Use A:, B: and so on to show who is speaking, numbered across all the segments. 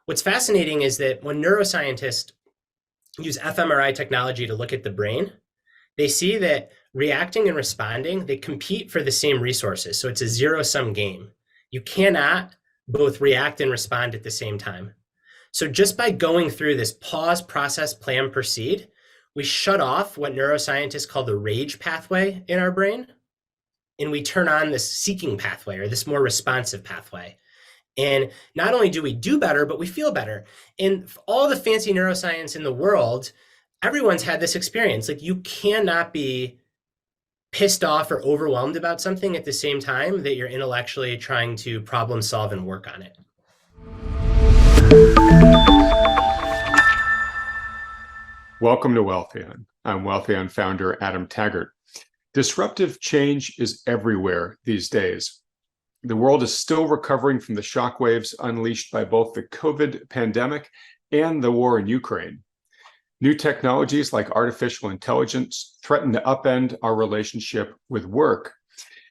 A: What's fascinating is that when neuroscientists use fMRI technology to look at the brain, they see that reacting and responding, they compete for the same resources. So it's a zero-sum game. You cannot both react and respond at the same time. So just by going through this pause, process, plan, proceed, we shut off what neuroscientists call the rage pathway in our brain, and we turn on this seeking pathway or this more responsive pathway. And not only do we do better, but we feel better. And all the fancy neuroscience in the world, everyone's had this experience. Like, you cannot be pissed off or overwhelmed about something at the same time that you're intellectually trying to problem solve and work on it.
B: Welcome to Wealthion. I'm Wealthion founder Adam Taggart. Disruptive change is everywhere these days. The world is still recovering from the shockwaves unleashed by both the COVID pandemic and the war in Ukraine. New technologies like artificial intelligence threaten to upend our relationship with work,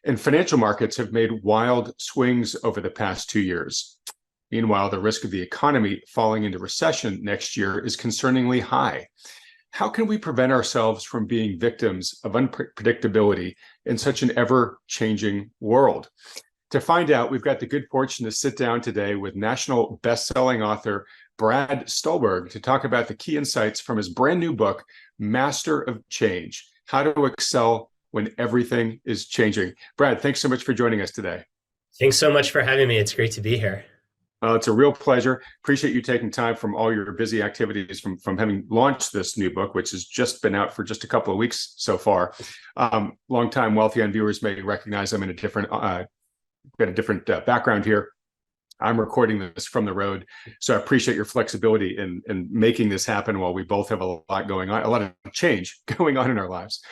B: and financial markets have made wild swings over the past 2 years. Meanwhile, the risk of the economy falling into recession next year is concerningly high. How can we prevent ourselves from being victims of unpredictability in such an ever-changing world? To find out, we've got the good fortune to sit down today with national best-selling author Brad Stuhlberg to talk about the key insights from his brand new book, Master of Change: How to Excel When Everything is Changing. Brad, thanks so much for joining us today.
A: Thanks so much for having me. It's great to be here.
B: It's a real pleasure. Appreciate you taking time from all your busy activities from having launched this new book, which has just been out for just a couple of weeks so far. Longtime Wealthion viewers may recognize I'm in a different background here. I'm recording this from the road, so I appreciate your flexibility in making this happen while we both have a lot going on, a lot of change going on in our lives.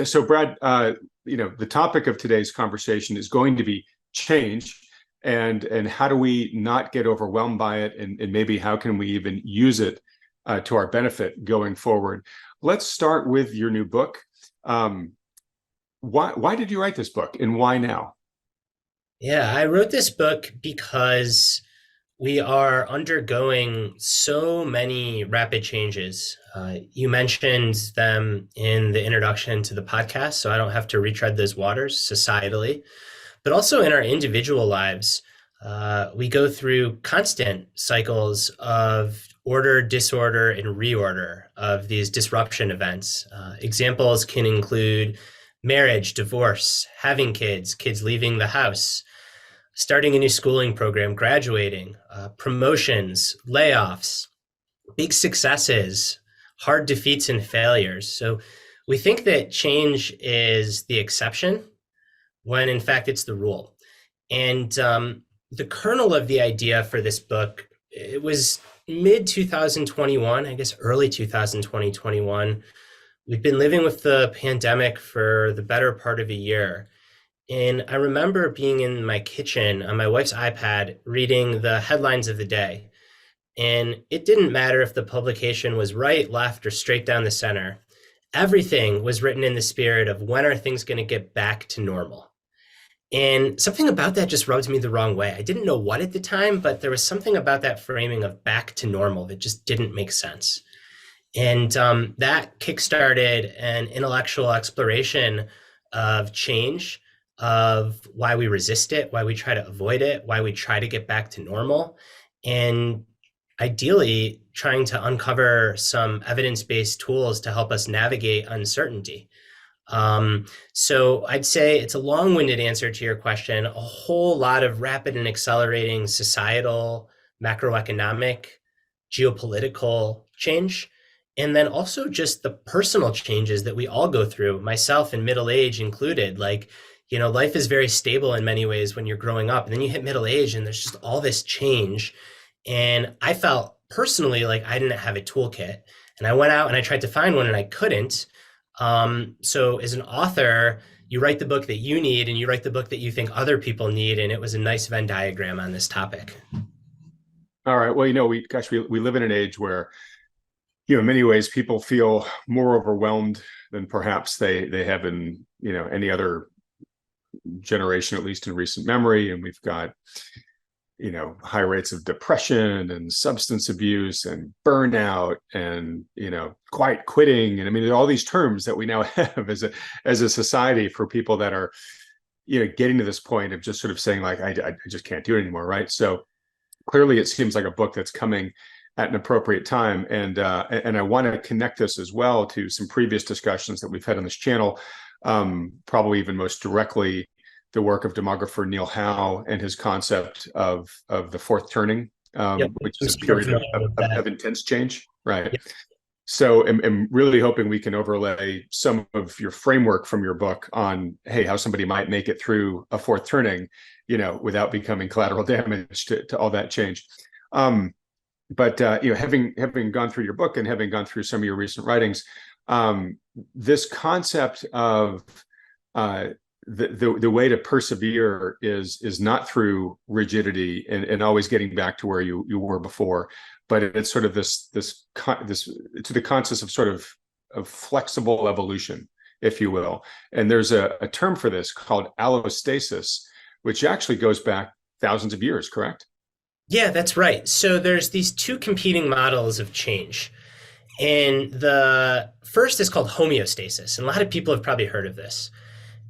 B: So Brad, the topic of today's conversation is going to be change. And how do we not get overwhelmed by it, and maybe how can we even use it to our benefit going forward? Let's start with your new book. Why did you write this book, and why now?
A: Yeah, I wrote this book because we are undergoing so many rapid changes. You mentioned them in the introduction to the podcast, so I don't have to retread those waters societally. But also in our individual lives, we go through constant cycles of order, disorder, and reorder of these disruption events. Examples can include marriage, divorce, having kids, kids leaving the house, starting a new schooling program, graduating, promotions, layoffs, big successes, hard defeats and failures. So we think that change is the exception, when in fact it's the rule. And the kernel of the idea for this book, it was mid 2021, I guess early 2021. We've been living with the pandemic for the better part of a year. And I remember being in my kitchen on my wife's iPad reading the headlines of the day. And it didn't matter if the publication was right, left, or straight down the center. Everything was written in the spirit of, when are things going to get back to normal? And something about that just rubbed me the wrong way. I didn't know what at the time, but there was something about that framing of back to normal that just didn't make sense. And that kickstarted an intellectual exploration of change, of why we resist it, why we try to avoid it, why we try to get back to normal, and ideally trying to uncover some evidence-based tools to help us navigate uncertainty. So I'd say it's a long-winded answer to your question, a whole lot of rapid and accelerating societal, macroeconomic, geopolitical change, and then also just the personal changes that we all go through, myself in middle age included. Like, life is very stable in many ways when you're growing up, and then you hit middle age and there's just all this change. And I felt personally like I didn't have a toolkit, and I went out and I tried to find one and I couldn't. So as an author, you write the book that you need and you write the book that you think other people need. And it was a nice Venn diagram on this topic.
B: All right. Well, we live in an age where, in many ways, people feel more overwhelmed than perhaps they have in, any other generation, at least in recent memory. And we've got high rates of depression and substance abuse and burnout and, quiet quitting. And I mean, all these terms that we now have as a society for people that are, getting to this point of just sort of saying like, I just can't do it anymore. Right. So clearly it seems like a book that's coming at an appropriate time. And I want to connect this as well to some previous discussions that we've had on this channel, probably even most directly the work of demographer Neil Howe and his concept of the fourth turning,
A: Yep.
B: which
A: I'm
B: is a
A: super
B: period
A: familiar with that.
B: of intense change. Right.
A: Yep.
B: So I'm really hoping we can overlay some of your framework from your book on, hey, how somebody might make it through a fourth turning, without becoming collateral damage to all that change. But having gone through your book and having gone through some of your recent writings, this concept of the way to persevere is not through rigidity and always getting back to where you were before, but it's sort of this to the concept of sort of flexible evolution, if you will. And there's a term for this called allostasis, which actually goes back thousands of years, correct?
A: Yeah, that's right. So there's these two competing models of change. And the first is called homeostasis. And a lot of people have probably heard of this.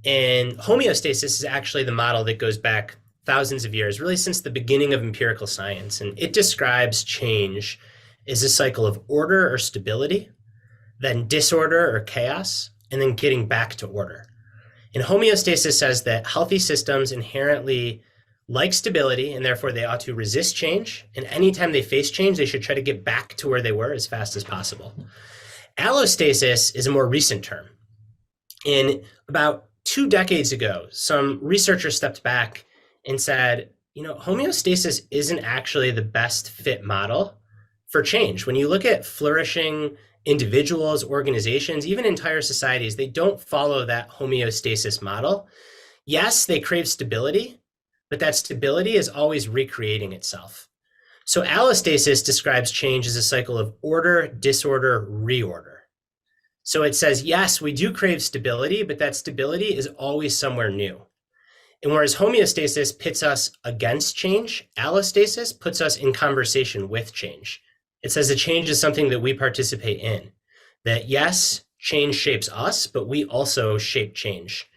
A: And homeostasis is actually the model that goes back thousands of years, really since the beginning of empirical science. And it describes change as a cycle of order or stability, then disorder or chaos, and then getting back to order. And homeostasis says that healthy systems inherently like stability, and therefore they ought to resist change. And anytime they face change, they should try to get back to where they were as fast as possible. Allostasis is a more recent term. And about 2 decades ago, some researchers stepped back and said, homeostasis isn't actually the best fit model for change. When you look at flourishing individuals, organizations, even entire societies, they don't follow that homeostasis model. Yes, they crave stability, but that stability is always recreating itself. So allostasis describes change as a cycle of order, disorder, reorder. So it says, yes, we do crave stability, but that stability is always somewhere new. And whereas homeostasis pits us against change, allostasis puts us in conversation with change. It says that change is something that we participate in. That yes, change shapes us, but we also shape change.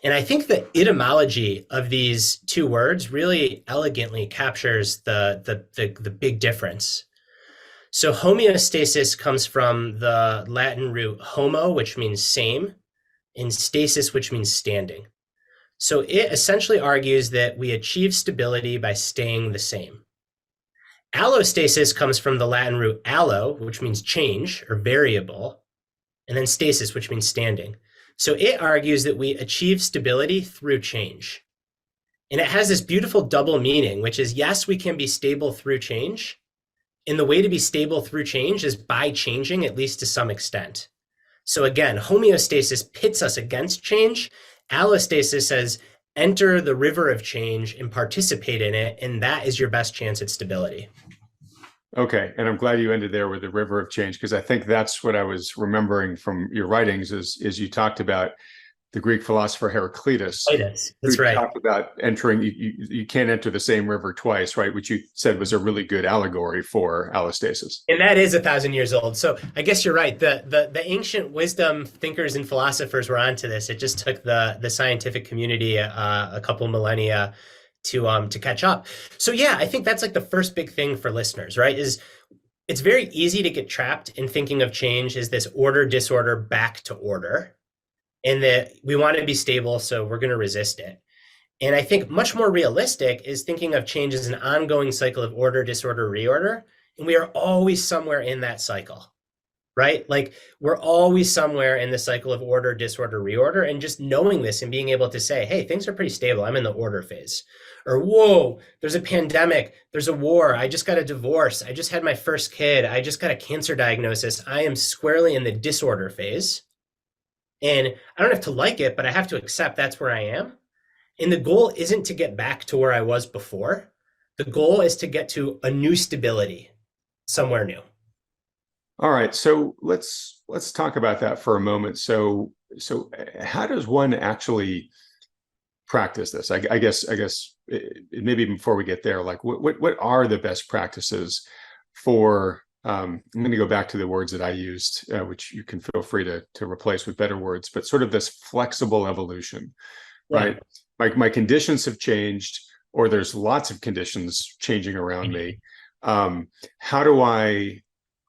A: And I think the etymology of these two words really elegantly captures the big difference. So homeostasis comes from the Latin root homo, which means same, and stasis, which means standing. So it essentially argues that we achieve stability by staying the same. Allostasis comes from the Latin root allo, which means change or variable, and then stasis, which means standing. So it argues that we achieve stability through change. And it has this beautiful double meaning, which is, yes, we can be stable through change. And the way to be stable through change is by changing, at least to some extent. So again, homeostasis pits us against change. Allostasis says, enter the river of change and participate in it. And that is your best chance at stability.
B: Okay. And I'm glad you ended there with the river of change, because I think that's what I was remembering from your writings is you talked about the Greek philosopher Heraclitus,
A: That's
B: who
A: right.
B: talked about entering, you can't enter the same river twice, right? Which you said was a really good allegory for allostasis.
A: And that is 1,000 years old. So I guess you're right. The ancient wisdom thinkers and philosophers were onto this. It just took the scientific community a couple millennia to catch up. So yeah, I think that's like the first big thing for listeners, right? Is it's very easy to get trapped in thinking of change as this order, disorder, back to order. And that we want to be stable, so we're going to resist it. And I think much more realistic is thinking of change as an ongoing cycle of order, disorder, reorder. And we are always somewhere in that cycle, right? Like we're always somewhere in the cycle of order, disorder, reorder. And just knowing this and being able to say, hey, things are pretty stable. I'm in the order phase. Or, whoa, there's a pandemic. There's a war. I just got a divorce. I just had my first kid. I just got a cancer diagnosis. I am squarely in the disorder phase. And I don't have to like it, but I have to accept that's where I am. And the goal isn't to get back to where I was before. The goal is to get to a new stability somewhere new.
B: All right, so let's talk about that for a moment. So how does one actually practice this? Maybe before we get there, like what are the best practices for? I'm going to go back to the words that I used, which you can feel free to replace with better words, but sort of this flexible evolution,
A: Yeah.
B: right? My conditions have changed, or there's lots of conditions changing around me. How do I,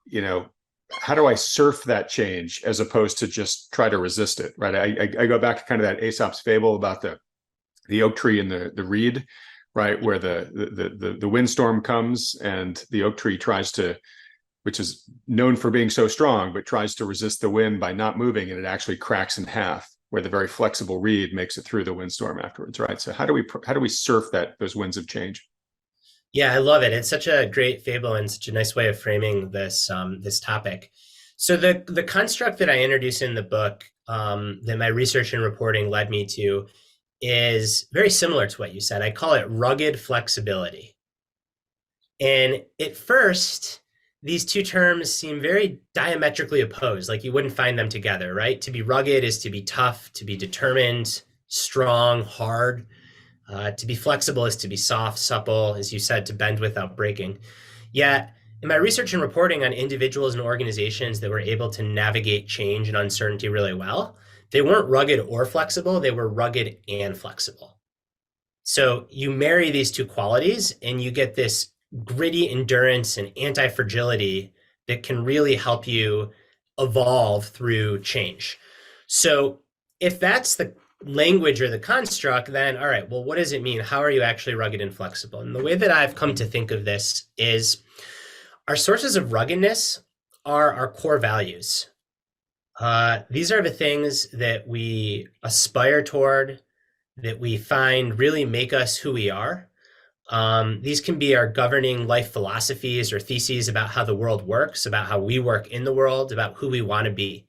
B: you know, how do I surf that change as opposed to just try to resist it, right? I go back to kind of that Aesop's fable about the oak tree and the reed, right, where the windstorm comes and the oak tree tries to, which is known for being so strong, but tries to resist the wind by not moving, and it actually cracks in half, where the very flexible reed makes it through the windstorm afterwards, right? So how do we surf those winds of change?
A: Yeah, I love it. It's such a great fable and such a nice way of framing this topic. So the construct that I introduce in the book, that my research and reporting led me to, is very similar to what you said. I call it rugged flexibility. And at first, these two terms seem very diametrically opposed, like you wouldn't find them together, right? To be rugged is to be tough, to be determined, strong, hard. To be flexible is to be soft, supple, as you said, to bend without breaking. Yet, in my research and reporting on individuals and organizations that were able to navigate change and uncertainty really well, they weren't rugged or flexible, they were rugged and flexible. So you marry these two qualities and you get this gritty endurance and anti-fragility that can really help you evolve through change. So if that's the language or the construct, then all right, well, what does it mean? How are you actually rugged and flexible? And the way that I've come to think of this is our sources of ruggedness are our core values. These are the things that we aspire toward, that we find really make us who we are. These can be our governing life philosophies or theses about how the world works, about how we work in the world, about who we want to be.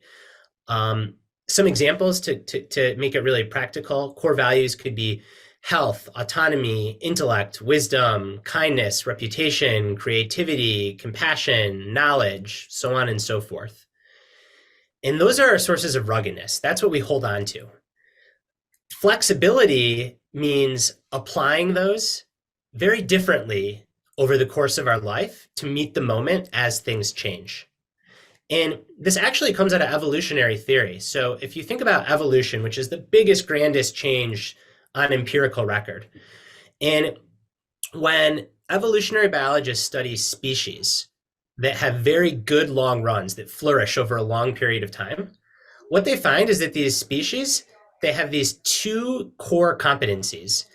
A: Some examples to make it really practical: core values could be health, autonomy, intellect, wisdom, kindness, reputation, creativity, compassion, knowledge, so on and so forth. And those are our sources of ruggedness. That's what we hold on to. Flexibility means applying those very differently over the course of our life to meet the moment as things change. And this actually comes out of evolutionary theory. So if you think about evolution, which is the biggest, grandest change on empirical record, and when evolutionary biologists study species that have very good long runs that flourish over a long period of time, what they find is that these species, they have these two core competencies.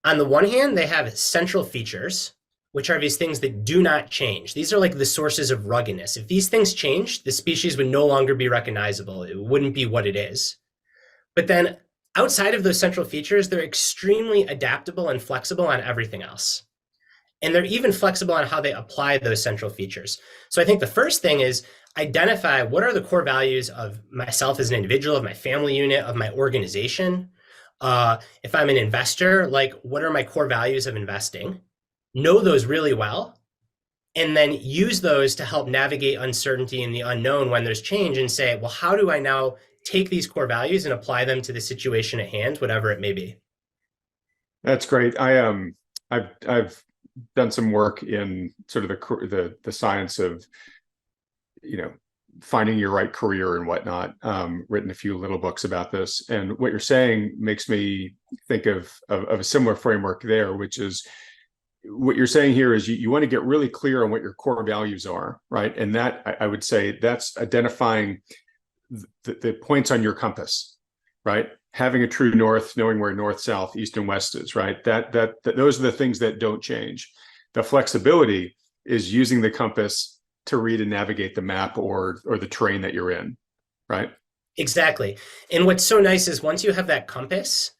A: On the one hand, they have central features, which are these things that do not change. These are like the sources of ruggedness. If these things changed, the species would no longer be recognizable. It wouldn't be what it is. But then outside of those central features, they're extremely adaptable and flexible on everything else. And they're even flexible on how they apply those central features. So I think the first thing is identify what are the core values of myself as an individual, of my family unit, of my organization. If I'm an investor, like what are my core values of investing? Know those really well, and then use those to help navigate uncertainty and the unknown when there's change, and say, well, how do I now take these core values and apply them to the situation at hand, whatever it may be?
B: That's great. I've done some work in sort of the science of, you know, finding your right career and whatnot. Written a few little books about this, and what you're saying makes me think of a similar framework there, which is what you're saying here is you want to get really clear on what your core values are, right? And that I would say that's identifying the points on your compass, right? Having a true north, knowing where north, south, east, and west is, right? That those are the things that don't change. The flexibility is using the compass to read and navigate the map or the terrain that you're in, right?
A: Exactly. And what's so nice is once you have that compass,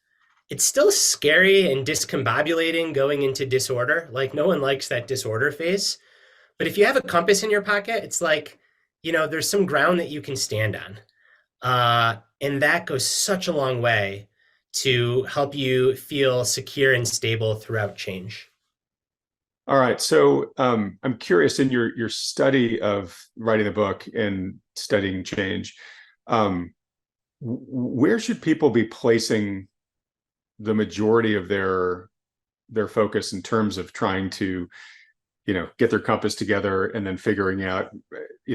A: it's still scary and discombobulating going into disorder. Like no one likes that disorder phase. But if you have a compass in your pocket, it's like, there's some ground that you can stand on. And that goes such a long way to help you feel secure and stable throughout change.
B: All right. So I'm curious, in your study of writing the book and studying change, where should people be placing the majority of their focus in terms of trying to, get their compass together and then figuring out,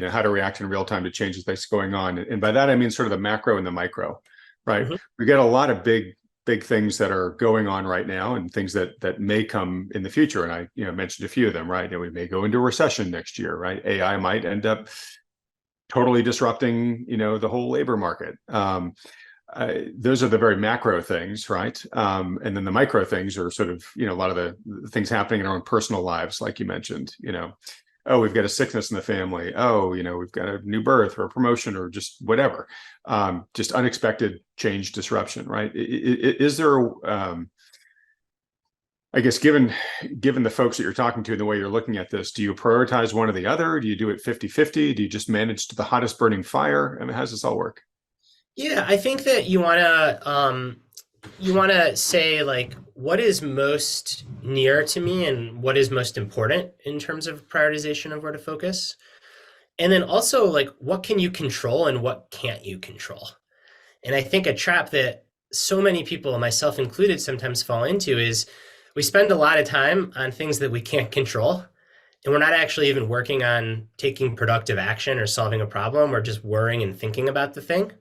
B: how to react in real time to changes that's going on. And by that, I mean sort of the macro and the micro, right?
A: Mhm.
B: We get a lot of big things that are going on right now and things that may come in the future. And I, mentioned a few of them, right? And we may go into a recession next year, right? AI might end up totally disrupting, the whole labor market. Those are the very macro things, right? And then the micro things are sort of, a lot of the things happening in our own personal lives, like you mentioned, oh, we've got a sickness in the family. Oh, we've got a new birth or a promotion or just whatever, just unexpected change, disruption, right? Is there, I guess, given the folks that you're talking to and the way you're looking at this, do you prioritize one or the other? Do you do it 50-50? Do you just manage to the hottest burning fire? I mean, how does this all work?
A: Yeah, I think that you wanna say like what is most near to me and what is most important in terms of prioritization of where to focus. And then also like what can you control and what can't you control? And I think a trap that so many people, myself included, sometimes fall into is we spend a lot of time on things that we can't control. And we're not actually even working on taking productive action or solving a problem. We're just worrying and thinking about the thing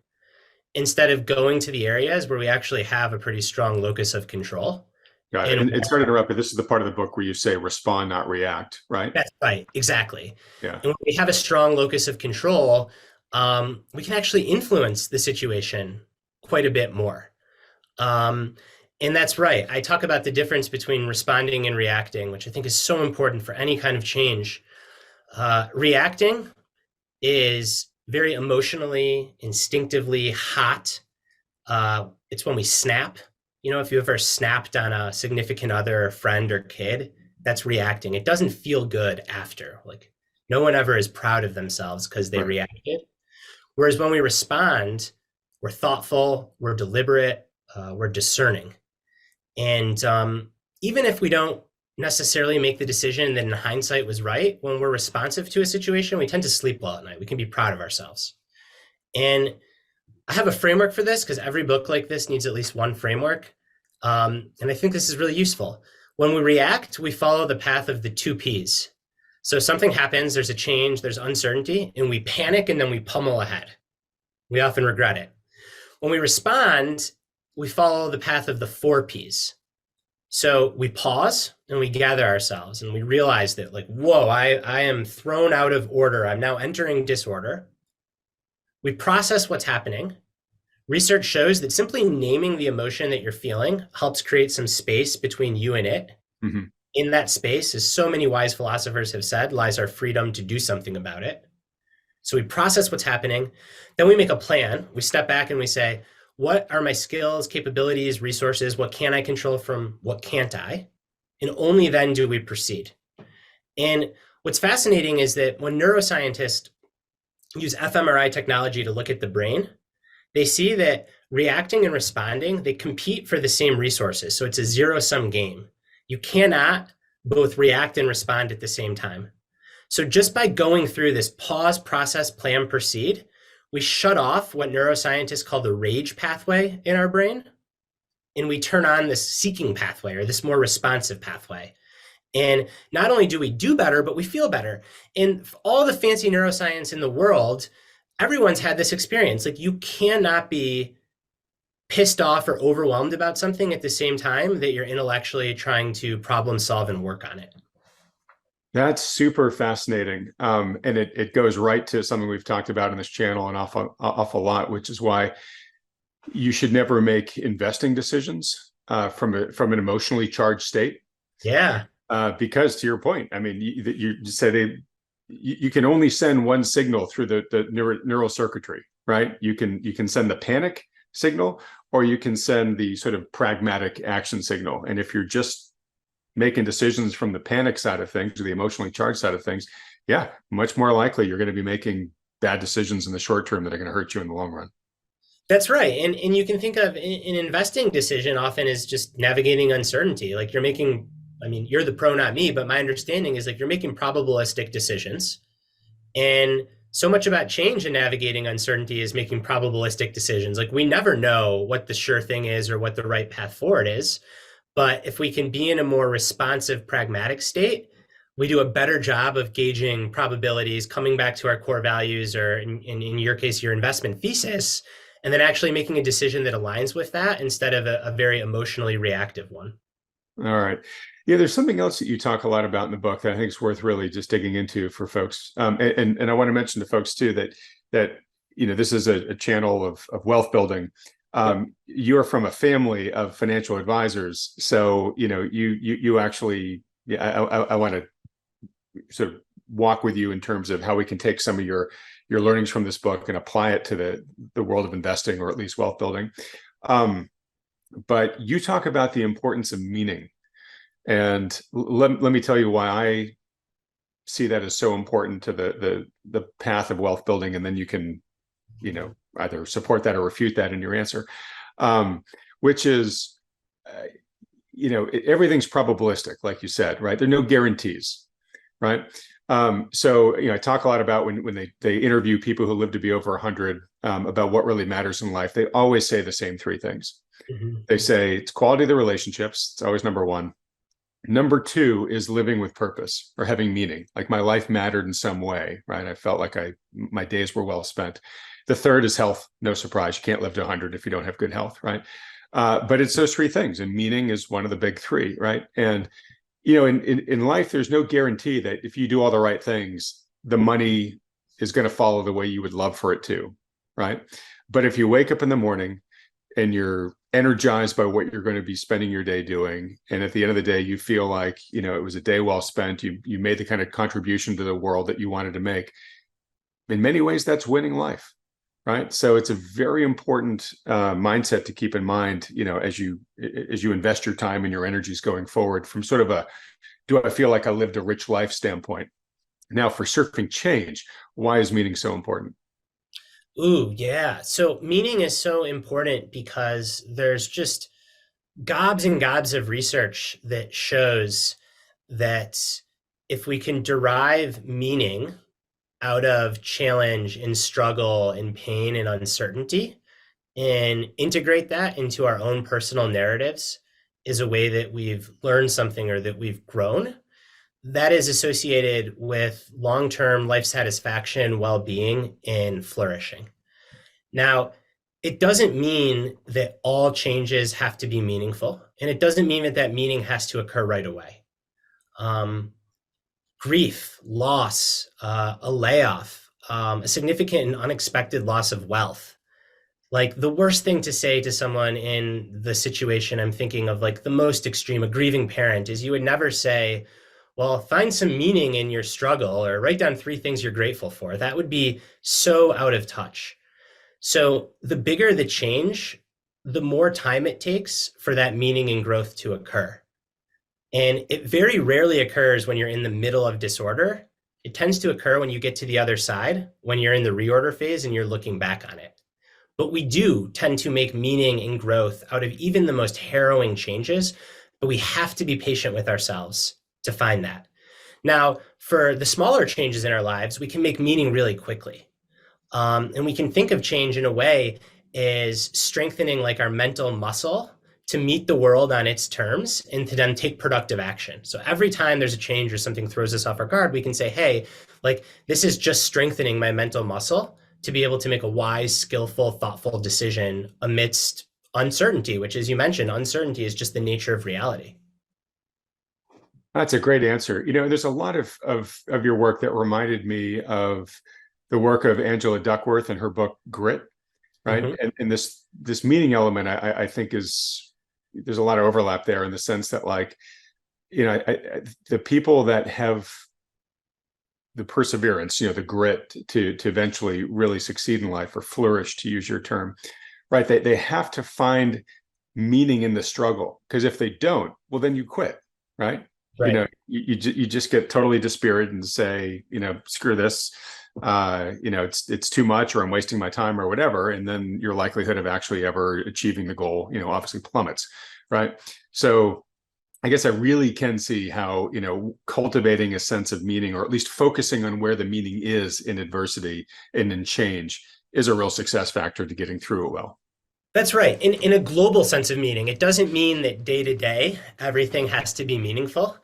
A: instead of going to the areas where we actually have a pretty strong locus of control.
B: Got it.
A: And
B: And sorry to interrupt, but this is the part of the book where you say respond, not react, right?
A: that's right, exactly.
B: Yeah.
A: And when we have a strong locus of control, we can actually influence the situation quite a bit more. Um, and that's right. I talk about the difference between responding and reacting, which I think is so important for any kind of change. Reacting is very emotionally, instinctively hot. It's when we snap. If you ever snapped on a significant other, friend, or kid, that's reacting. It doesn't feel good after. Like no one ever is proud of themselves because they
B: Right.
A: reacted. Whereas when we respond, we're thoughtful, we're deliberate, we're discerning. And even if we don't necessarily make the decision that in hindsight was right, when we're responsive to a situation, we tend to sleep well at night. We can be proud of ourselves. And I have a framework for this because every book like this needs at least one framework. And I think this is really useful. When we react, we follow the path of the two P's. So something happens, there's a change, there's uncertainty, and we panic and then we pummel ahead. We often regret it. When we respond, we follow the path of the four P's. So we pause and we gather ourselves and we realize that, like, whoa, I am thrown out of order. I'm now entering disorder. We process what's happening. Research shows that simply naming the emotion that you're feeling helps create some space between you and it.
B: Mm-hmm.
A: In that space, as so many wise philosophers have said, lies our freedom to do something about it. So we process what's happening. Then we make a plan. We step back and we say, what are my skills, capabilities, resources? What can I control from what can't I? And only then do we proceed. And what's fascinating is that when neuroscientists use fMRI technology to look at the brain, they see that reacting and responding, they compete for the same resources. So it's a zero-sum game. You cannot both react and respond at the same time. So just by going through this pause, process, plan, proceed, we shut off what neuroscientists call the rage pathway in our brain, and we turn on this seeking pathway or this more responsive pathway. And not only do we do better, but we feel better. And all the fancy neuroscience in the world, everyone's had this experience. Like you cannot be pissed off or overwhelmed about something at the same time that you're intellectually trying to problem solve and work on it.
B: That's super fascinating. And it goes right to something we've talked about in this channel an awful lot, which is why you should never make investing decisions from an emotionally charged state.
A: Yeah.
B: Because to your point, I mean, you said you can only send one signal through the neural circuitry, right? You can send the panic signal, or you can send the sort of pragmatic action signal. And if you're just making decisions from the panic side of things or the emotionally charged side of things, yeah, much more likely you're going to be making bad decisions in the short term that are going to hurt you in the long run.
A: That's right. And you can think of an investing decision often as just navigating uncertainty. Like you're making, I mean, you're the pro, not me, but my understanding is like you're making probabilistic decisions. And so much about change and navigating uncertainty is making probabilistic decisions. Like we never know what the sure thing is or what the right path forward is. But if we can be in a more responsive, pragmatic state, we do a better job of gauging probabilities, coming back to our core values, or in your case, your investment thesis, and then actually making a decision that aligns with that instead of a very emotionally reactive one.
B: All right. Yeah, there's something else that you talk a lot about in the book that I think is worth really just digging into for folks. And I want to mention to folks too that this is a channel of wealth building.
A: Yep.
B: You're from a family of financial advisors, so you actually, yeah, I want to sort of walk with you in terms of how we can take some of your learnings from this book and apply it to the world of investing, or at least wealth building. But you talk about the importance of meaning. And let me tell you why I see that as so important to the path of wealth building. And then you can, either support that or refute that in your answer, which is, everything's probabilistic, like you said, right? There are no guarantees, right? So, I talk a lot about when they interview people who live to be over 100 about what really matters in life. They always say the same three things.
A: Mm-hmm.
B: They say it's quality of the relationships. It's always number one. Number two is living with purpose or having meaning. Like my life mattered in some way, right? I felt like my days were well spent. The third is health. No surprise. You can't live to 100 if you don't have good health, right? But it's those three things, and meaning is one of the big three, right? And in life, there's no guarantee that if you do all the right things, the money is going to follow the way you would love for it to, right? But if you wake up in the morning and you're energized by what you're going to be spending your day doing, and at the end of the day, you feel like it was a day well spent, you made the kind of contribution to the world that you wanted to make. In many ways, that's winning life, right? So it's a very important mindset to keep in mind, as you invest your time and your energies going forward, from sort of a do I feel like I lived a rich life standpoint. Now, for surfing change, why is meaning so important?
A: Ooh, yeah. So meaning is so important because there's just gobs and gobs of research that shows that if we can derive meaning out of challenge and struggle and pain and uncertainty and integrate that into our own personal narratives is a way that we've learned something or that we've grown, that is associated with long-term life satisfaction, well-being, and flourishing. Now, it doesn't mean that all changes have to be meaningful, and it doesn't mean that that meaning has to occur right away. Um, Grief, loss, a layoff, a significant and unexpected loss of wealth. Like the worst thing to say to someone in the situation I'm thinking of, like the most extreme, a grieving parent, is you would never say, well, find some meaning in your struggle or write down 3 things you're grateful for. That would be so out of touch. So the bigger the change, the more time it takes for that meaning and growth to occur. And it very rarely occurs when you're in the middle of disorder. It tends to occur when you get to the other side, when you're in the reorder phase and you're looking back on it. But we do tend to make meaning and growth out of even the most harrowing changes, but we have to be patient with ourselves to find that. Now, for the smaller changes in our lives, we can make meaning really quickly. And we can think of change in a way as strengthening like our mental muscle to meet the world on its terms and to then take productive action. So every time there's a change or something throws us off our guard, we can say, hey, like this is just strengthening my mental muscle to be able to make a wise, skillful, thoughtful decision amidst uncertainty, which, as you mentioned, uncertainty is just the nature of reality.
B: That's a great answer. There's a lot of your work that reminded me of the work of Angela Duckworth and her book Grit, right?
A: Mm-hmm.
B: And this meaning element, I think there's a lot of overlap there in the sense that, like, the people that have the perseverance, the grit to eventually really succeed in life or flourish, to use your term, right? They have to find meaning in the struggle, because if they don't, well, then you quit, right?
A: Right.
B: You just get totally dispirited and say, screw this, it's too much, or I'm wasting my time, or whatever, and then your likelihood of actually ever achieving the goal, obviously plummets, right? So I guess I really can see how, cultivating a sense of meaning, or at least focusing on where the meaning is in adversity and in change, is a real success factor to getting through it well.
A: That's right. In a global sense of meaning, it doesn't mean that day to day everything has to be meaningful.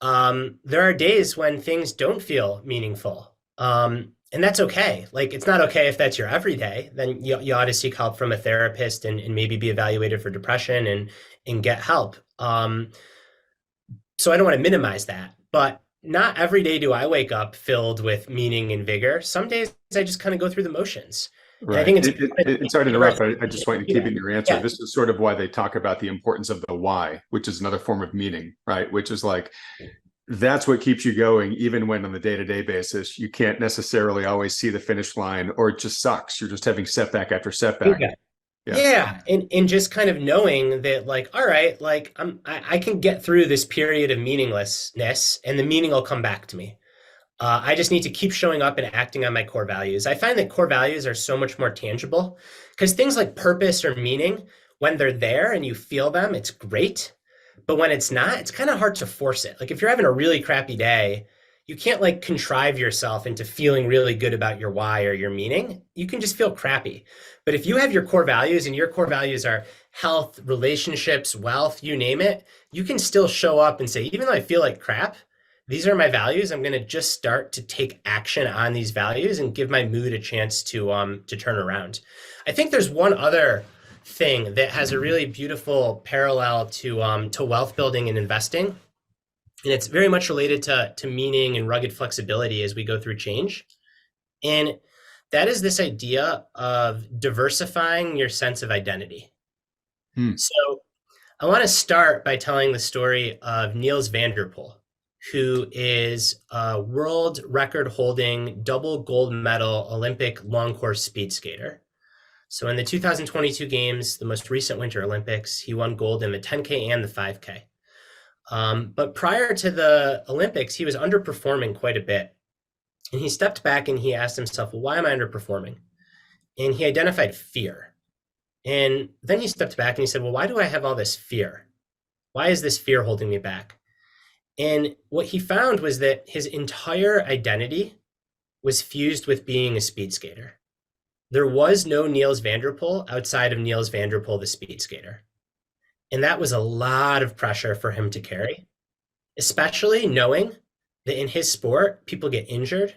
A: There are days when things don't feel meaningful. And that's okay. Like, it's not okay if that's your everyday, then you ought to seek help from a therapist and maybe be evaluated for depression and get help. So I don't want to minimize that, but not every day do I wake up filled with meaning and vigor. Some days I just kind of go through the motions. And I
B: Right.
A: think it's
B: Sorry to interrupt,
A: realize
B: but I just want to
A: do
B: keep
A: that.
B: in your answer.
A: Yeah.
B: This is sort of why they talk about the importance of the why, which is another form of meaning, right? Which is like, that's what keeps you going, even when on the day-to-day basis, you can't necessarily always see the finish line, or it just sucks. You're just having setback after setback.
A: Yeah.
B: Yeah.
A: Yeah, and just kind of knowing that, like, all right, like I can get through this period of meaninglessness, and the meaning will come back to me. I just need to keep showing up and acting on my core values. I find that core values are so much more tangible because things like purpose or meaning, when they're there and you feel them, it's great. But when it's not, it's kind of hard to force it. Like, if you're having a really crappy day, you can't like contrive yourself into feeling really good about your why or your meaning. You can just feel crappy. But if you have your core values, and your core values are health, relationships, wealth, you name it, you can still show up and say, even though I feel like crap, these are my values. I'm going to just start to take action on these values and give my mood a chance to turn around. I think there's one other thing that has a really beautiful parallel to wealth building and investing, and it's very much related to meaning and rugged flexibility as we go through change. And that is this idea of diversifying your sense of identity.
B: Hmm.
A: So I want to start by telling the story of Niels van der Poel, who is a world record holding double gold medal Olympic long course speed skater. So in the 2022 games, the most recent Winter Olympics, he won gold in the 10K and the 5K. But prior to the Olympics, he was underperforming quite a bit. And he stepped back and he asked himself, well, why am I underperforming? And he identified fear. And then he stepped back and he said, well, why do I have all this fear? Why is this fear holding me back? And what he found was that his entire identity was fused with being a speed skater. There was no Niels van der Poel outside of Niels van der Poel, the speed skater. And that was a lot of pressure for him to carry, especially knowing that in his sport, people get injured,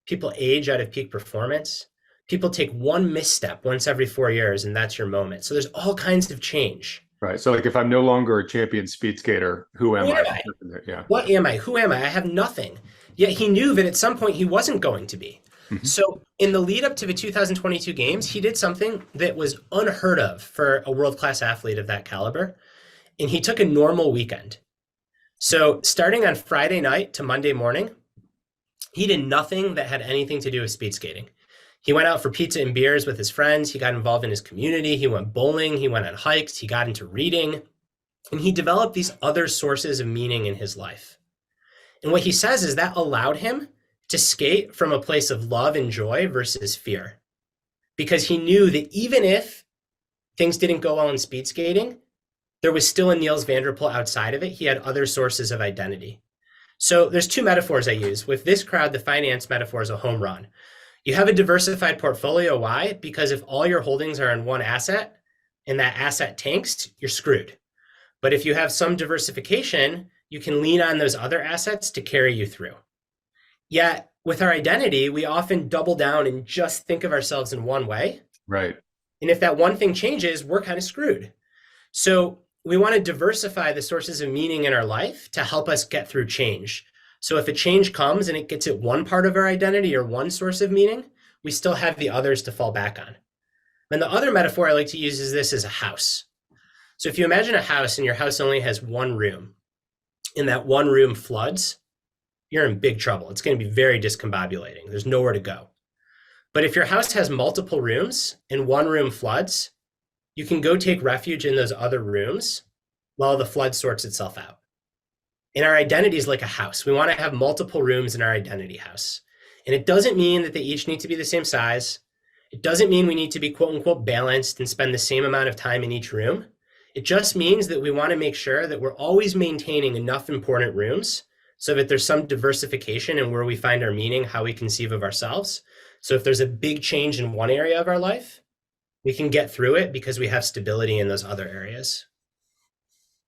A: people age out of peak performance, people take one misstep once every 4 years, and that's your moment. So there's all kinds of change.
B: Right. So, like, if I'm no longer a champion speed skater, who am
A: Who
B: I?
A: am I?
B: Yeah.
A: What am I? Who am I? I have nothing. Yet he knew that at some point he wasn't going to be.
B: Mhm.
A: So in the lead up to the 2022 games, he did something that was unheard of for a world class athlete of that caliber. And he took a normal weekend. So starting on Friday night to Monday morning, he did nothing that had anything to do with speed skating. He went out for pizza and beers with his friends. He got involved in his community. He went bowling. He went on hikes. He got into reading. And he developed these other sources of meaning in his life. And what he says is that allowed him to skate from a place of love and joy versus fear. Because he knew that even if things didn't go well in speed skating, there was still a Niels van der Poel outside of it. He had other sources of identity. So there's two metaphors I use. With this crowd, the finance metaphor is a home run. You have a diversified portfolio. Why? Because if all your holdings are in one asset and that asset tanks, you're screwed. But if you have some diversification, you can lean on those other assets to carry you through. Yet with our identity, we often double down and just think of ourselves in one way.
B: Right.
A: And if that one thing changes, we're kind of screwed. So we want to diversify the sources of meaning in our life to help us get through change. So if a change comes and it gets at one part of our identity or one source of meaning, we still have the others to fall back on. And the other metaphor I like to use is this as a house. So if you imagine a house and your house only has one room, and that one room floods, you're in big trouble. It's going to be very discombobulating. There's nowhere to go. But if your house has multiple rooms and one room floods, you can go take refuge in those other rooms while the flood sorts itself out. And our identity is like a house. We want to have multiple rooms in our identity house. And it doesn't mean that they each need to be the same size. It doesn't mean we need to be quote unquote balanced and spend the same amount of time in each room. It just means that we want to make sure that we're always maintaining enough important rooms so that there's some diversification in where we find our meaning, how we conceive of ourselves. So if there's a big change in one area of our life, we can get through it because we have stability in those other areas.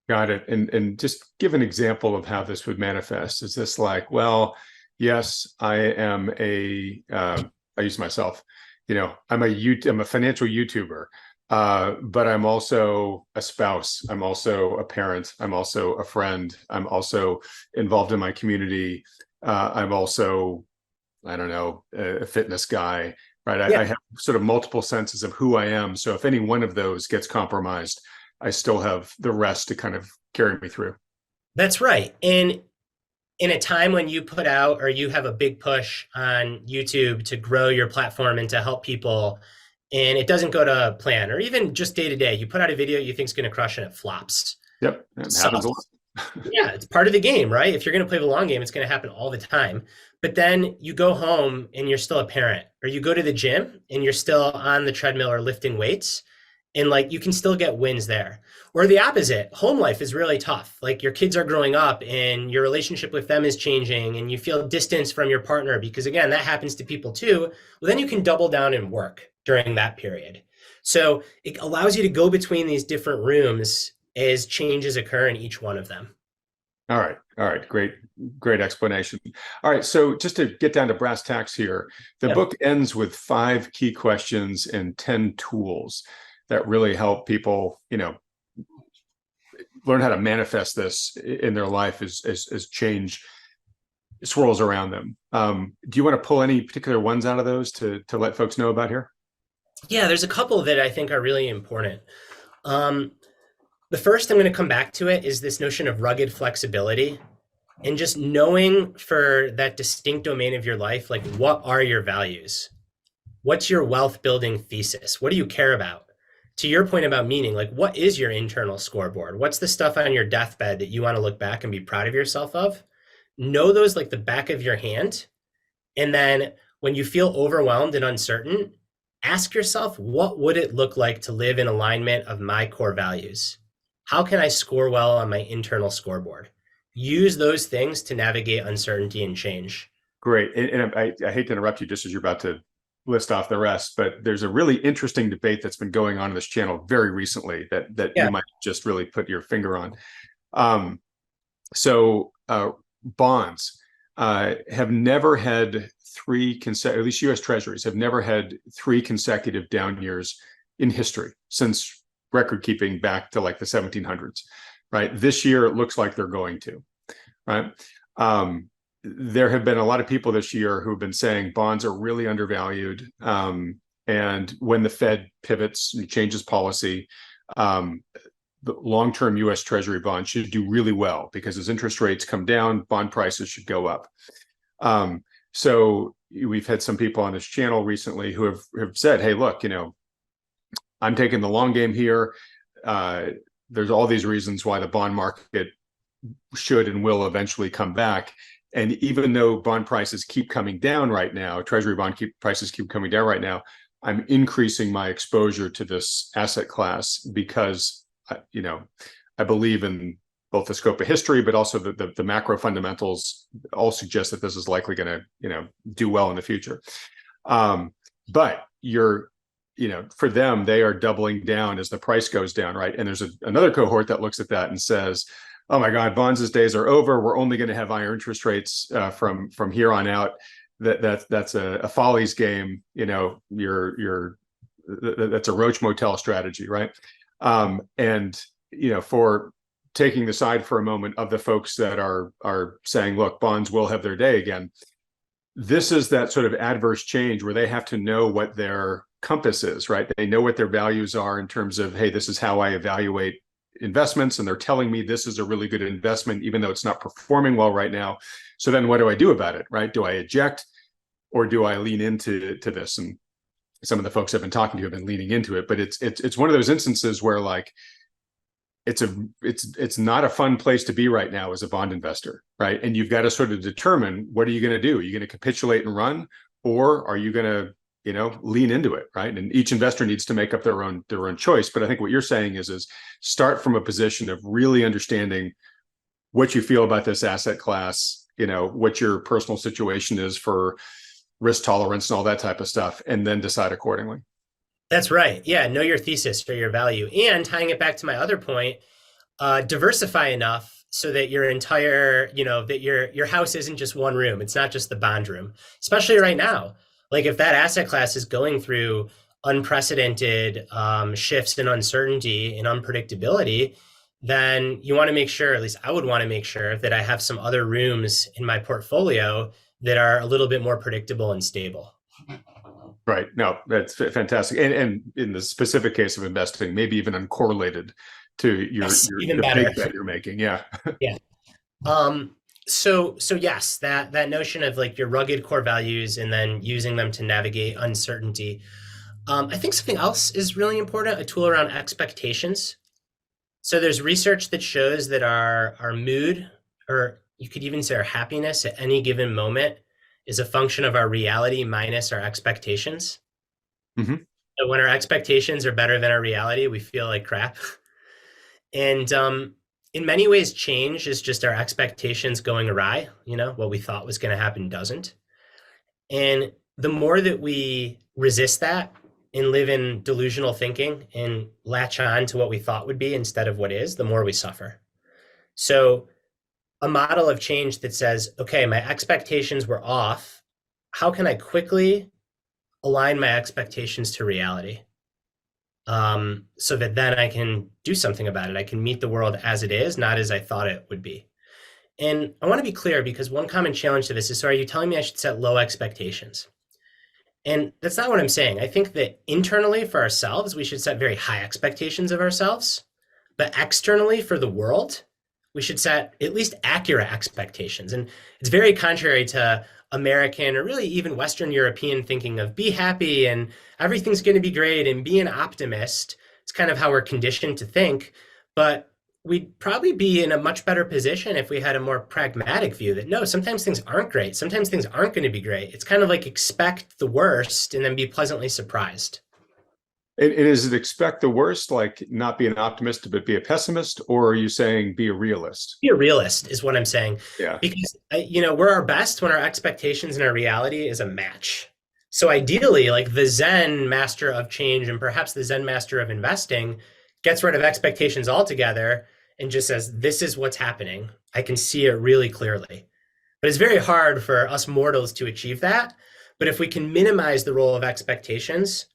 B: Got it. And just give an example of how this would manifest. Is this like, well, yes, I am I use myself, I'm a financial YouTuber, but I'm also a spouse. I'm also a parent. I'm also a friend. I'm also involved in my community. I'm also, I don't know, a fitness guy, right? I
A: Yeah,
B: have sort of multiple senses of who I am. So if any one of those gets compromised, I still have the rest to kind of carry me through.
A: that's right. And in a time when you put out or you have a big push on YouTube to grow your platform and to help people, and it doesn't go to plan, or even just day to day, you put out a video you think is going to crush and it flops.
B: Yep,
A: It
B: it happens a lot.
A: sucks. Yeah, it's part of the game, right? If you're going to play the long game, it's going to happen all the time. But then you go home and you're still a parent, or you go to the gym and you're still on the treadmill or lifting weights, and like you can still get wins there. Or the opposite, home life is really tough. Like your kids are growing up and your relationship with them is changing and you feel distance from your partner because, again, that happens to people too. Well, then you can double down and work during that period. So it allows you to go between these different rooms as changes occur in each one of them.
B: All right. All right. Great explanation. All right. So just to get down to brass tacks here, the
A: Yeah.
B: book ends with 5 key questions and 10 tools that really help people, learn how to manifest this in their life as change swirls around them. Do you want to pull any particular ones out of those to let folks know about here?
A: Yeah, there's a couple that I think are really important. Um, the first, I'm going to come back to it, is this notion of rugged flexibility and just knowing for that distinct domain of your life, like what are your values? What's your wealth building thesis? What do you care about? To your point about meaning, like what is your internal scoreboard? What's the stuff on your deathbed that you want to look back and be proud of yourself of? Know those like the back of your hand. And then when you feel overwhelmed and uncertain, ask yourself, what would it look like to live in alignment of my core values? How can I score well on my internal scoreboard? Use those things to navigate uncertainty and change.
B: Great. And I hate to interrupt you just as you're about to list off the rest, but there's a really interesting debate that's been going on this channel very recently that you
A: Yeah.
B: might just really put your finger on. So bonds have never had at least U.S. Treasuries have never had 3 consecutive down years in history since record keeping back to like the 1700s, right? This year, it looks like they're going to, right? There have been a lot of people this year who have been saying bonds are really undervalued. And when the Fed pivots and changes policy, the long-term U.S. Treasury bonds should do really well because as interest rates come down, bond prices should go up. So we've had some people on this channel recently who have said, hey, look, I'm taking the long game here. There's all these reasons why the bond market should and will eventually come back. And even though bond prices keep coming down right now, Treasury bond prices keep coming down right now, I'm increasing my exposure to this asset class because, I believe in both the scope of history, but also the macro fundamentals all suggest that this is likely going to, do well in the future. But for them, they are doubling down as the price goes down, right? And there's another cohort that looks at that and says, oh my God, bonds' days are over. We're only going to have higher interest rates from here on out. That's a follies game. That's a Roach Motel strategy, right? And for taking the side for a moment of the folks that are saying, look, bonds will have their day again. This is that sort of adverse change where they have to know what their compass is, right? They know what their values are in terms of, hey, this is how I evaluate investments, and they're telling me this is a really good investment, even though it's not performing well right now. So then what do I do about it, right? Do I eject or do I lean into this? And some of the folks I've been talking to have been leaning into it, but it's one of those instances where like it's not a fun place to be right now as a bond investor, right? And you've got to sort of determine, what are you going to do? Are you going to capitulate and run, or are you going to lean into it, right? And each investor needs to make up their own choice. But I think what you're saying is start from a position of really understanding what you feel about this asset class, what your personal situation is for risk tolerance and all that type of stuff, and then decide accordingly.
A: That's right. Yeah, know your thesis or your value. And tying it back to my other point, diversify enough so that your entire, that your house isn't just one room. It's not just the bond room, especially right now. Like if that asset class is going through unprecedented shifts in uncertainty and unpredictability, then you want to make sure, at least I would want to make sure that I have some other rooms in my portfolio that are a little bit more predictable and stable.
B: Right. No, that's fantastic. And in the specific case of investing, maybe even uncorrelated to
A: Yes, even
B: the
A: better.
B: big bet you're making. Yeah.
A: Yeah. So yes, that notion of like your rugged core values and then using them to navigate uncertainty. I think something else is really important, a tool around expectations. So there's research that shows that our mood, or you could even say our happiness at any given moment, is a function of our reality minus our expectations.
B: Mm-hmm.
A: So when our expectations are better than our reality, we feel like crap. And in many ways, change is just our expectations going awry. What we thought was going to happen doesn't. And the more that we resist that and live in delusional thinking and latch on to what we thought would be instead of what is, the more we suffer. So a model of change that says, okay, my expectations were off. How can I quickly align my expectations to reality? So that then I can do something about it. I can meet the world as it is, not as I thought it would be. And I want to be clear because one common challenge to this is, so are you telling me I should set low expectations? And that's not what I'm saying. I think that internally for ourselves, we should set very high expectations of ourselves. But externally for the world, we should set at least accurate expectations. And it's very contrary to American or really even Western European thinking of be happy and everything's going to be great and be an optimist. It's kind of how we're conditioned to think. But we'd probably be in a much better position if we had a more pragmatic view that no, sometimes things aren't great. Sometimes things aren't going to be great. It's kind of like expect the worst and then be pleasantly surprised.
B: And is it expect the worst, like not be an optimist, but be a pessimist? Or are you saying be a realist?
A: Be a realist is what I'm saying.
B: Yeah.
A: Because, we're our best when our expectations and our reality is a match. So ideally, like the Zen master of change and perhaps the Zen master of investing gets rid of expectations altogether and just says, this is what's happening. I can see it really clearly. But it's very hard for us mortals to achieve that. But if we can minimize the role of expectations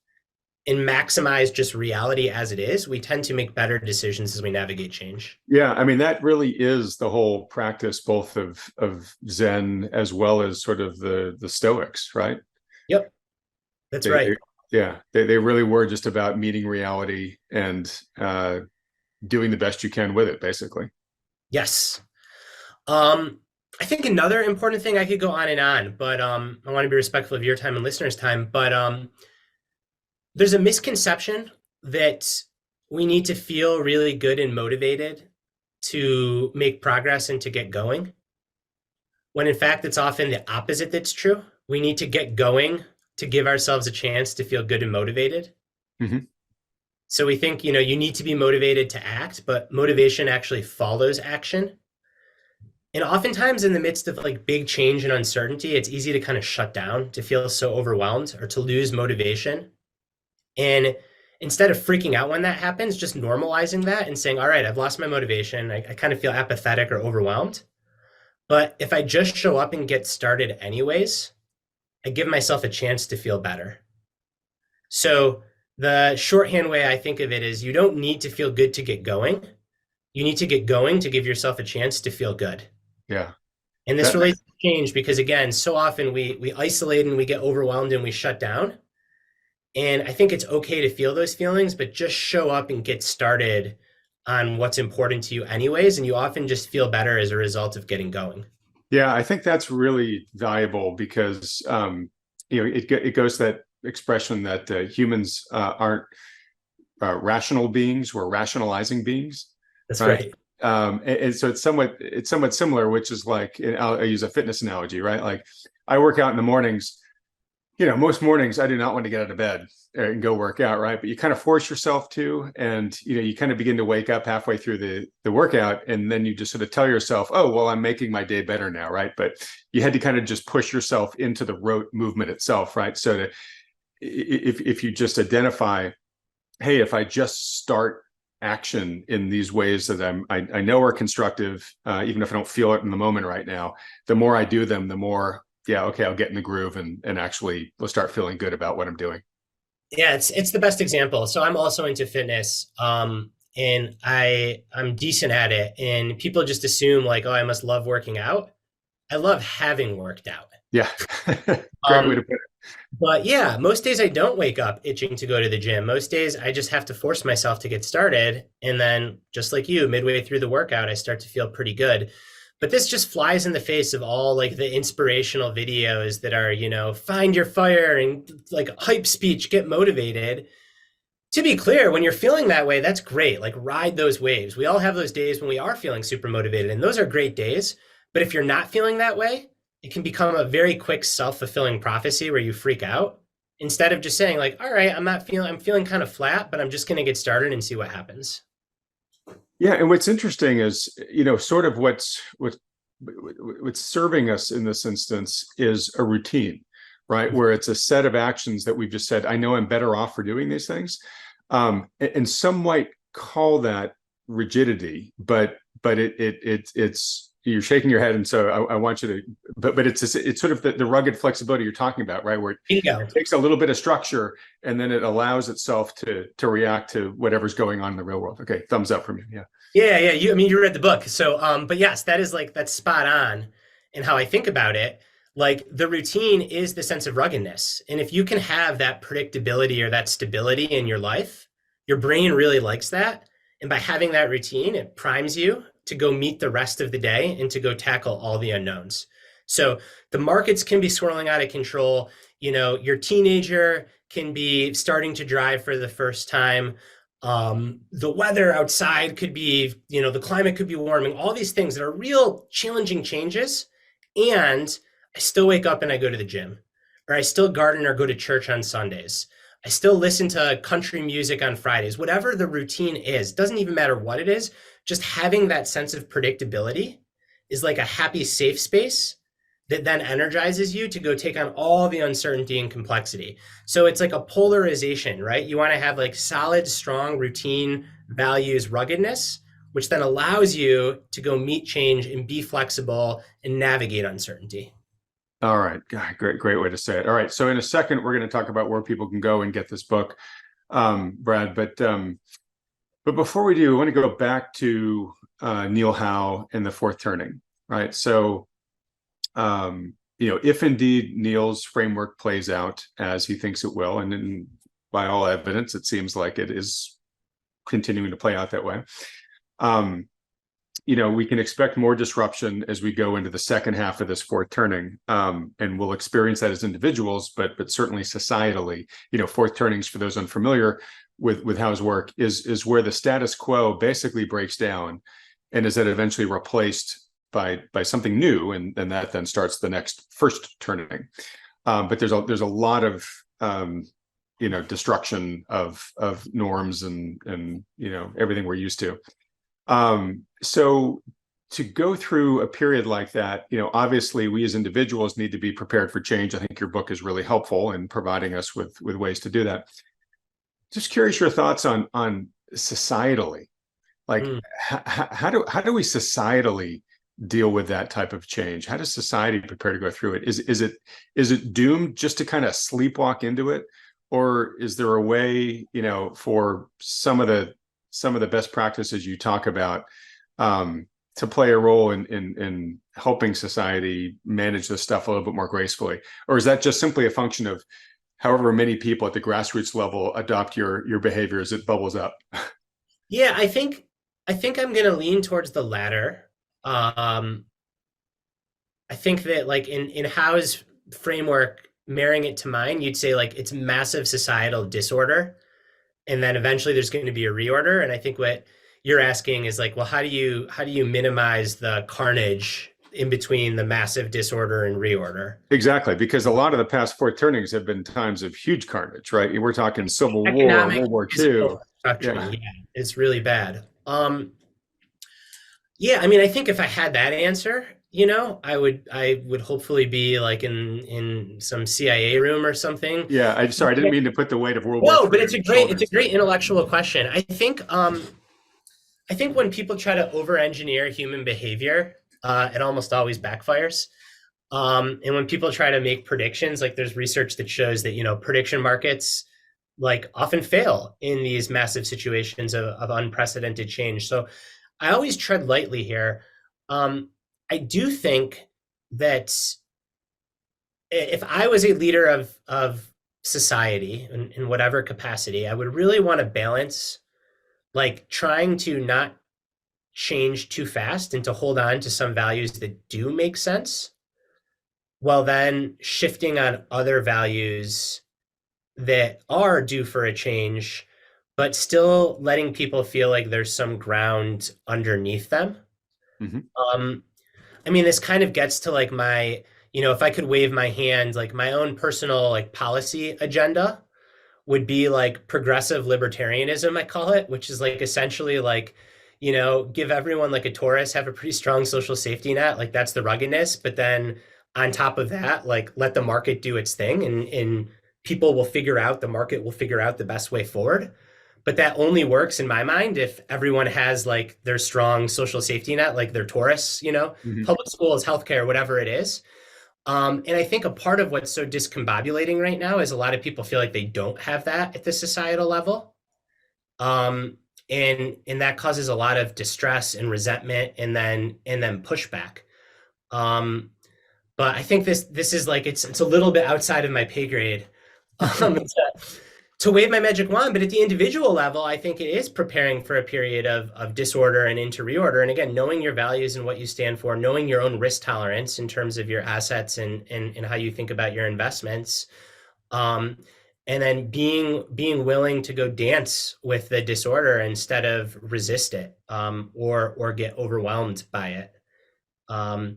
A: and maximize just reality as it is, we tend to make better decisions as we navigate change.
B: Yeah, I mean that really is the whole practice, both of Zen as well as sort of the Stoics, right?
A: Yep, that's right.
B: They really were just about meeting reality and doing the best you can with it, basically.
A: Yes. I think another important thing, I could go on and on, but I want to be respectful of your time and listeners' time. But there's a misconception that we need to feel really good and motivated to make progress and to get going, when in fact it's often the opposite that's true. We need to get going to give ourselves a chance to feel good and motivated.
B: Mm-hmm.
A: So we think, you need to be motivated to act, but motivation actually follows action. And oftentimes in the midst of like big change and uncertainty, it's easy to kind of shut down, to feel so overwhelmed or to lose motivation. And instead of freaking out when that happens, just normalizing that and saying, all right, I've lost my motivation. I kind of feel apathetic or overwhelmed. But if I just show up and get started anyways, I give myself a chance to feel better. So the shorthand way I think of it is you don't need to feel good to get going. You need to get going to give yourself a chance to feel good.
B: Yeah.
A: And this relates to change because, again, so often we isolate and we get overwhelmed and we shut down. And I think it's okay to feel those feelings, but just show up and get started on what's important to you anyways. And you often just feel better as a result of getting going.
B: Yeah, I think that's really valuable because, it goes to that expression that humans aren't rational beings, we're rationalizing beings.
A: That's right.
B: And so it's somewhat similar, which is like, I'll use a fitness analogy, right? Like I work out in the mornings most mornings I do not want to get out of bed and go work out, right? But you kind of force yourself to, and you kind of begin to wake up halfway through the workout, and then you just sort of tell yourself, "Oh, well, I'm making my day better now," right? But you had to kind of just push yourself into the rote movement itself, right? So if you just identify, hey, if I just start action in these ways that I know are constructive, even if I don't feel it in the moment right now, the more I do them, the more, yeah, okay, I'll get in the groove and actually will start feeling good about what I'm doing.
A: Yeah, it's the best example. So I'm also into fitness, and I'm decent at it. And people just assume like, oh, I must love working out. I love having worked out.
B: Yeah, great way to
A: Um,
B: put it.
A: but yeah, most days I don't wake up itching to go to the gym. Most days I just have to force myself to get started, and then just like you, midway through the workout, I start to feel pretty good. But this just flies in the face of all like the inspirational videos that are, find your fire and like hype speech, get motivated. To be clear, when you're feeling that way, that's great. Like ride those waves. We all have those days when we are feeling super motivated, and those are great days. But if you're not feeling that way, it can become a very quick self-fulfilling prophecy where you freak out instead of just saying like, all right, I'm feeling kind of flat, but I'm just going to get started and see what happens.
B: Yeah, and what's interesting is, sort of what's serving us in this instance is a routine, right? Where it's a set of actions that we've just said, I know I'm better off for doing these things. And some might call that rigidity, but it's you're shaking your head, and so I want you to, but it's sort of the rugged flexibility you're talking about, right? Where
A: Bingo.
B: it takes a little bit of structure, and then it allows itself to react to whatever's going on in the real world. Okay, thumbs up from you. Yeah.
A: Yeah, yeah. You read the book. So, but yes, that's spot on in how I think about it. Like the routine is the sense of ruggedness. And if you can have that predictability or that stability in your life, your brain really likes that. And by having that routine, it primes you to go meet the rest of the day and to go tackle all the unknowns. So the markets can be swirling out of control. Your teenager can be starting to drive for the first time. The weather outside could be, the climate could be warming, all these things that are real challenging changes. And I still wake up and I go to the gym, or I still garden or go to church on Sundays. I still listen to country music on Fridays. Whatever the routine is, doesn't even matter what it is, just having that sense of predictability is like a happy, safe space that then energizes you to go take on all the uncertainty and complexity. So it's like a polarization, right? You want to have like solid, strong routine, values, ruggedness, which then allows you to go meet change and be flexible and navigate uncertainty.
B: All right. God, great way to say it. All right. So in a second, we're going to talk about where people can go and get this book, Brad. But before we do, I want to go back to Neil Howe and the fourth turning, right? So, if indeed Neil's framework plays out as he thinks it will, and by all evidence, it seems like it is continuing to play out that way. We can expect more disruption as we go into the second half of this fourth turning, and we'll experience that as individuals, but certainly societally. Fourth turnings, for those unfamiliar with Howe's work, is where the status quo basically breaks down, and is then eventually replaced by something new, and that then starts the next first turning. But there's a lot of destruction of norms and everything we're used to. So to go through a period like that, obviously we as individuals need to be prepared for change. I think your book is really helpful in providing us with ways to do that. Just curious your thoughts on societally, like
A: Mm.
B: how do we societally deal with that type of change? How does society prepare to go through it? Is it doomed just to kind of sleepwalk into it, or is there a way, for some of the best practices you talk about to play a role in helping society manage this stuff a little bit more gracefully? Or is that just simply a function of however many people at the grassroots level adopt your behavior as it bubbles up?
A: Yeah, I think I'm gonna lean towards the latter. Um, I think that like in Howe's framework, marrying it to mine, you'd say like it's massive societal disorder, and then eventually there's going to be a reorder. And I think what you're asking is like, well, how do you minimize the carnage in between the massive disorder and reorder.
B: Exactly, because a lot of the past four turnings have been times of huge carnage, right? We're talking Civil War,
A: Economic,
B: World War II.
A: physical, structurally,
B: Yeah.
A: yeah, it's really bad. Yeah, I mean, I think if I had that answer, I would hopefully be like in some CIA room or something.
B: Yeah. I'm sorry, I didn't mean to put the weight of World War
A: No, but
B: III on your
A: it's a
B: shoulders.
A: great intellectual question. I think when people try to over-engineer human behavior, it almost always backfires. And when people try to make predictions, like there's research that shows that, prediction markets like often fail in these massive situations of unprecedented change. So I always tread lightly here. I do think that if I was a leader of society in whatever capacity, I would really want to balance like trying to not change too fast and to hold on to some values that do make sense, while then shifting on other values that are due for a change, but still letting people feel like there's some ground underneath them.
B: Hmm.
A: Um, I mean, this kind of gets to like if I could wave my hand, like my own personal like policy agenda would be like progressive libertarianism, I call it, which is like essentially like, give everyone like a Taurus, have a pretty strong social safety net. Like that's the ruggedness. But then on top of that, like let the market do its thing and people will figure out, the market will figure out the best way forward. But that only works in my mind if everyone has like their strong social safety net, like their Taurus,
B: Hmm.
A: public schools, healthcare, whatever it is. And I think a part of what's so discombobulating right now is a lot of people feel like they don't have that at the societal level. Um, and that causes a lot of distress and resentment and then pushback. Um, but I think this is like it's a little bit outside of my pay grade to wave my magic wand. But at the individual level, I think it is preparing for a period of disorder and into reorder. And again, knowing your values and what you stand for, knowing your own risk tolerance in terms of your assets and how you think about your investments. Um, and then being willing to go dance with the disorder instead of resist it, or get overwhelmed by it. Um,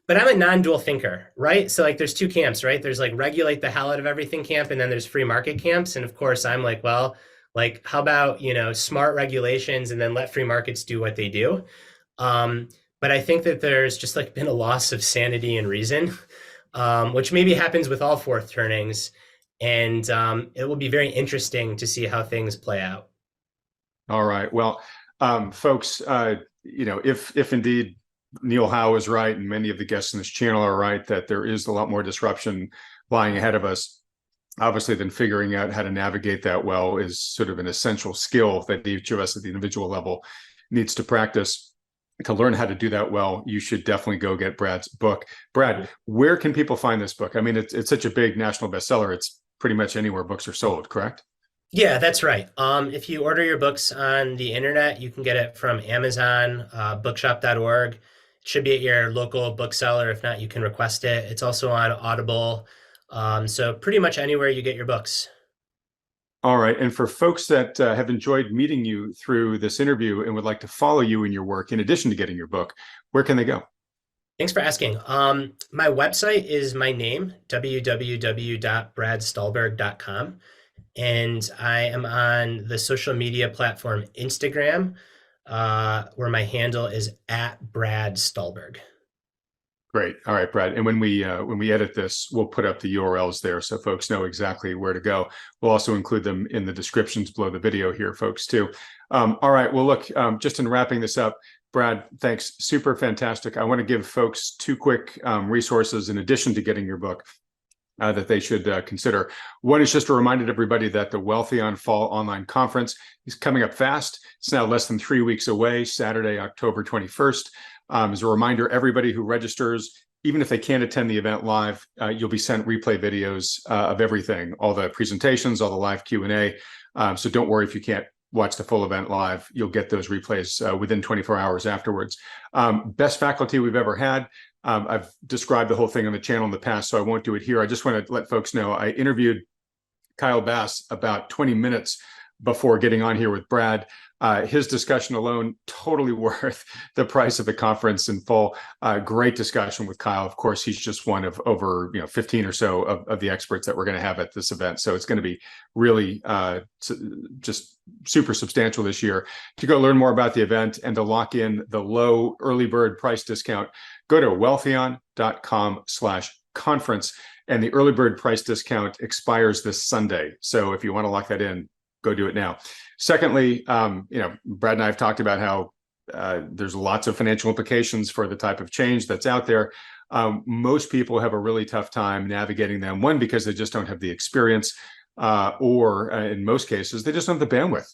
A: but I'm a non-dual thinker, right? So like there's two camps, right? There's like regulate the hell out of everything camp, and then there's free market camps. And of course, I'm like, well, like how about, smart regulations and then let free markets do what they do. Um, but I think that there's just like been a loss of sanity and reason, which maybe happens with all fourth turnings. And it will be very interesting to see how things play out.
B: All right. Well, folks, if indeed Neil Howe is right, and many of the guests in this channel are right, that there is a lot more disruption lying ahead of us. Obviously, then figuring out how to navigate that well is sort of an essential skill that each of us at the individual level needs to practice. To learn how to do that well, you should definitely go get Brad's book. Brad, where can people find this book? I mean, it's such a big national bestseller. It's pretty much anywhere books are sold, correct?
A: Yeah, that's right. If you order your books on the internet, you can get it from Amazon, bookshop.org. It should be at your local bookseller. If not, you can request it. It's also on Audible. So pretty much anywhere you get your books.
B: All right. And for folks that have enjoyed meeting you through this interview and would like to follow you in your work, in addition to getting your book, where can they go?
A: Thanks for asking. My website is my name, www.bradstulberg.com. And I am on the social media platform Instagram, where my handle is at Brad Stuhlberg.
B: Great. All right, Brad. And when we edit this, we'll put up the URLs there so folks know exactly where to go. We'll also include them in the descriptions below the video here, folks, too. All right. Well, look, just in wrapping this up, Brad, thanks. Super fantastic. I want to give folks two quick resources in addition to getting your book. That they should consider. One is just a reminder to everybody that the Wealthion Fall Online Conference is coming up fast. It's now less than 3 weeks away, Saturday, October 21st. As a reminder, everybody who registers, even if they can't attend the event live, you'll be sent replay videos of everything, all the presentations, all the live Q&A. So don't worry if you can't watch the full event live. You'll get those replays within 24 hours afterwards. Best faculty we've ever had. I've described the whole thing on the channel in the past, so I won't do it here. I just want to let folks know I interviewed Kyle Bass about 20 minutes before getting on here with Brad. His discussion alone, totally worth the price of the conference in full. Great discussion with Kyle. Of course, he's just one of over 15 or so of the experts that we're going to have at this event. So it's going to be really just super substantial this year. To go learn more about the event and to lock in the low early bird price discount, go to wealthion.com/conference. And the early bird price discount expires this Sunday. So if you want to lock that in, go do it now. Secondly, Brad and I have talked about how there's lots of financial implications for the type of change that's out there. Most people have a really tough time navigating them. One, because they just don't have the experience, or in most cases, they just don't have the bandwidth,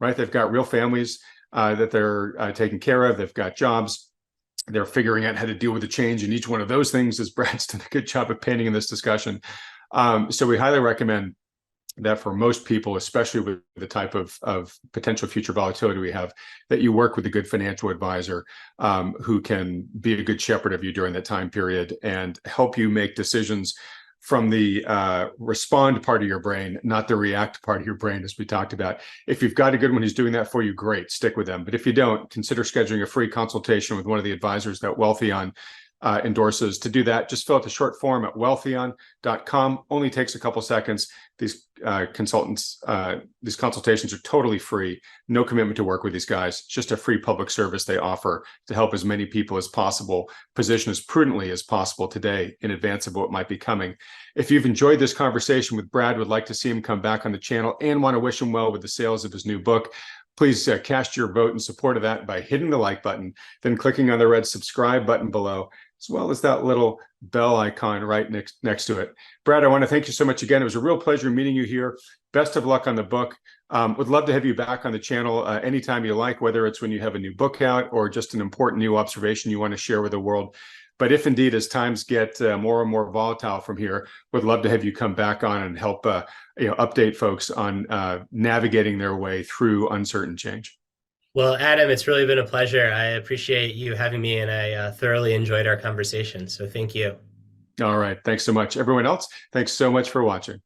B: right? They've got real families that they're taking care of. They've got jobs. They're figuring out how to deal with the change in each one of those things, as Brad's done a good job of painting in this discussion. So we highly recommend that for most people, especially with the type of potential future volatility we have, that you work with a good financial advisor who can be a good shepherd of you during that time period and help you make decisions from the respond part of your brain, not the react part of your brain, as we talked about. If you've got a good one who's doing that for you, great, stick with them. But if you don't, consider scheduling a free consultation with one of the advisors that Wealthion endorses. To do that, just fill out the short form at wealthion.com. Only takes a couple seconds. These consultations are totally free. No commitment to work with these guys. Just a free public service they offer to help as many people as possible position as prudently as possible today in advance of what might be coming. If you've enjoyed this conversation with Brad, would like to see him come back on the channel and want to wish him well with the sales of his new book, please cast your vote in support of that by hitting the like button, then clicking on the red subscribe button below, as well as that little bell icon right next to it. Brad, I want to thank you so much again. It was a real pleasure meeting you here. Best of luck on the book. Would love to have you back on the channel anytime you like, whether it's when you have a new book out or just an important new observation you want to share with the world. But if indeed, as times get more and more volatile from here, would love to have you come back on and help update folks on navigating their way through uncertain change.
A: Well, Adam, it's really been a pleasure. I appreciate you having me, and I thoroughly enjoyed our conversation. So thank you.
B: All right. Thanks so much. Everyone else, thanks so much for watching.